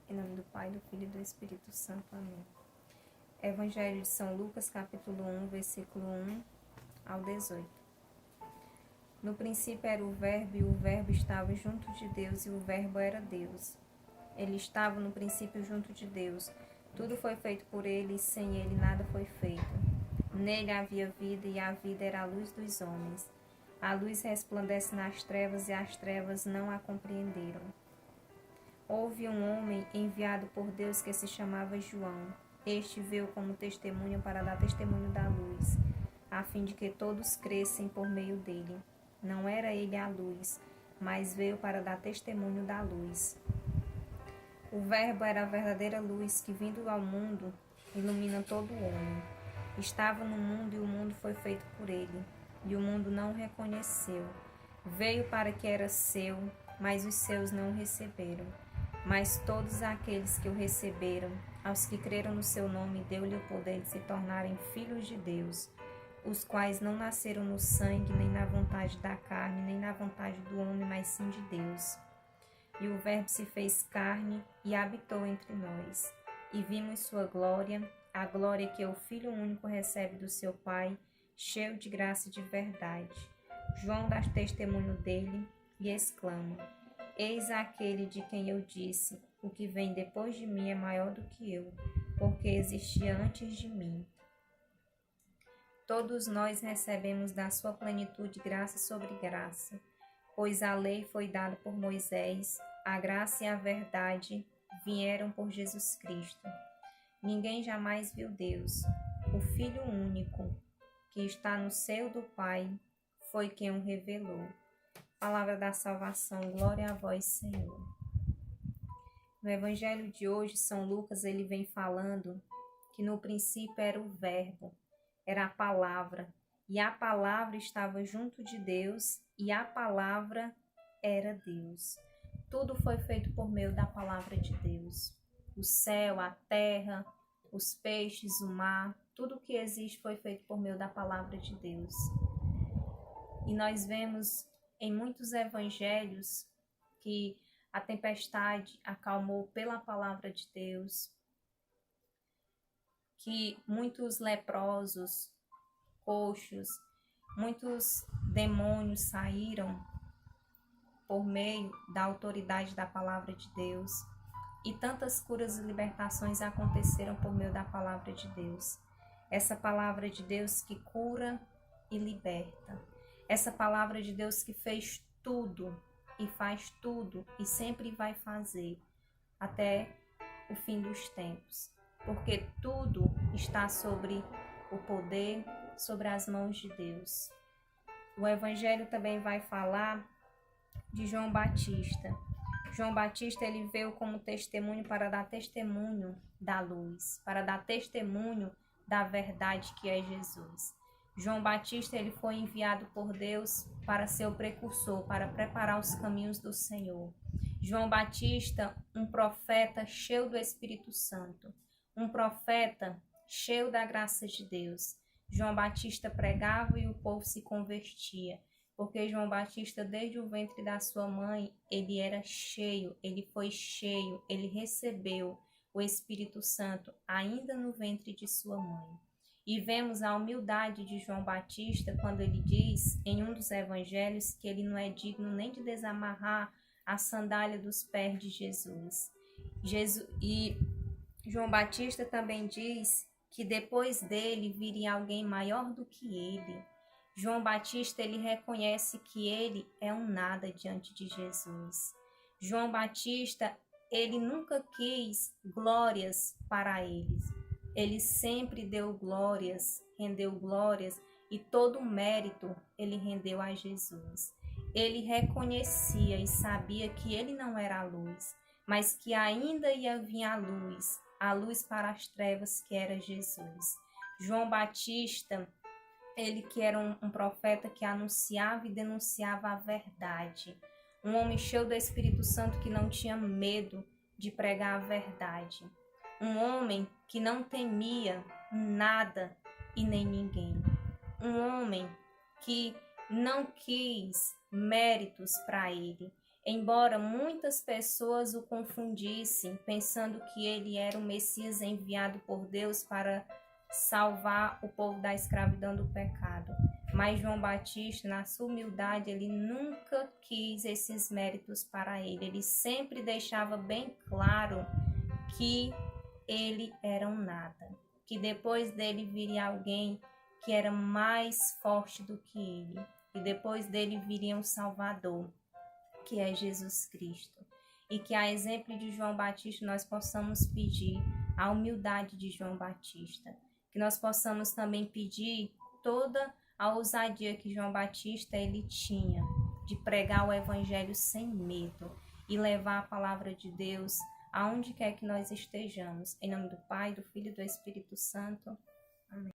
Em nome do Pai, do Filho e do Espírito Santo. Amém. Evangelho de São Lucas, capítulo 1, versículo 1 ao 18. No princípio era o Verbo, e o Verbo estava junto de Deus, e o Verbo era Deus. Ele estava no princípio junto de Deus. Tudo foi feito por ele, e sem ele nada foi feito. Nele havia vida, e a vida era a luz dos homens. A luz resplandece nas trevas, e as trevas não a compreenderam. Houve um homem enviado por Deus que se chamava João. Este veio como testemunha para dar testemunho da luz, a fim de que todos crescem por meio dele. Não era ele a luz, mas veio para dar testemunho da luz. O Verbo era a verdadeira luz que, vindo ao mundo, ilumina todo o homem. Estava no mundo e o mundo foi feito por ele, e o mundo não o reconheceu. Veio para que era seu, mas os seus não o receberam. Mas todos aqueles que o receberam, aos que creram no seu nome, deu-lhe o poder de se tornarem filhos de Deus, os quais não nasceram no sangue, nem na vontade da carne, nem na vontade do homem, mas sim de Deus. E o Verbo se fez carne e habitou entre nós. E vimos sua glória, a glória que o Filho único recebe do seu Pai, cheio de graça e de verdade. João dá testemunho dele e exclama: Eis aquele de quem eu disse, o que vem depois de mim é maior do que eu, porque existia antes de mim. Todos nós recebemos da sua plenitude graça sobre graça, pois a lei foi dada por Moisés, a graça e a verdade vieram por Jesus Cristo. Ninguém jamais viu Deus. O Filho único, que está no seio do Pai, foi quem o revelou. Palavra da salvação, glória a vós, Senhor. No Evangelho de hoje, São Lucas ele vem falando que no princípio era o Verbo, era a palavra, e a palavra estava junto de Deus, e a palavra era Deus. Tudo foi feito por meio da palavra de Deus. O céu, a terra, os peixes, o mar, tudo que existe foi feito por meio da palavra de Deus. E nós vemos em muitos evangelhos que a tempestade acalmou pela palavra de Deus, que muitos leprosos, coxos, muitos demônios saíram por meio da autoridade da palavra de Deus, e tantas curas e libertações aconteceram por meio da palavra de Deus. Essa palavra de Deus que cura e liberta. Essa palavra de Deus que fez tudo e faz tudo e sempre vai fazer até o fim dos tempos. Porque tudo está sobre o poder, sobre as mãos de Deus. O Evangelho também vai falar de João Batista. João Batista ele veio como testemunho para dar testemunho da luz, para dar testemunho da verdade que é Jesus. João Batista ele foi enviado por Deus para ser o precursor, para preparar os caminhos do Senhor. João Batista, um profeta cheio do Espírito Santo, um profeta cheio da graça de Deus. João Batista pregava e o povo se convertia, porque João Batista, desde o ventre da sua mãe, ele era cheio, ele foi cheio, ele recebeu o Espírito Santo ainda no ventre de sua mãe. E vemos a humildade de João Batista quando ele diz em um dos evangelhos que ele não é digno nem de desamarrar a sandália dos pés de Jesus. E João Batista também diz que depois dele viria alguém maior do que ele. João Batista ele reconhece que ele é um nada diante de Jesus. João Batista ele nunca quis glórias para ele. Ele sempre deu glórias, rendeu glórias e todo o mérito ele rendeu a Jesus. Ele reconhecia e sabia que ele não era a luz, mas que ainda ia vir a luz para as trevas que era Jesus. João Batista, ele que era um profeta que anunciava e denunciava a verdade. Um homem cheio do Espírito Santo que não tinha medo de pregar a verdade. Um homem que não temia nada e nem ninguém. Um homem que não quis méritos para ele. Embora muitas pessoas o confundissem, pensando que ele era o Messias enviado por Deus para salvar o povo da escravidão do pecado. Mas João Batista, na sua humildade, ele nunca quis esses méritos para ele. Ele sempre deixava bem claro que ele era um nada, que depois dele viria alguém que era mais forte do que ele, e depois dele viria um Salvador, que é Jesus Cristo. E que, a exemplo de João Batista, nós possamos pedir a humildade de João Batista, que nós possamos também pedir toda a ousadia que João Batista ele tinha de pregar o evangelho sem medo e levar a palavra de Deus aonde quer que nós estejamos. Em nome do Pai, do Filho e do Espírito Santo.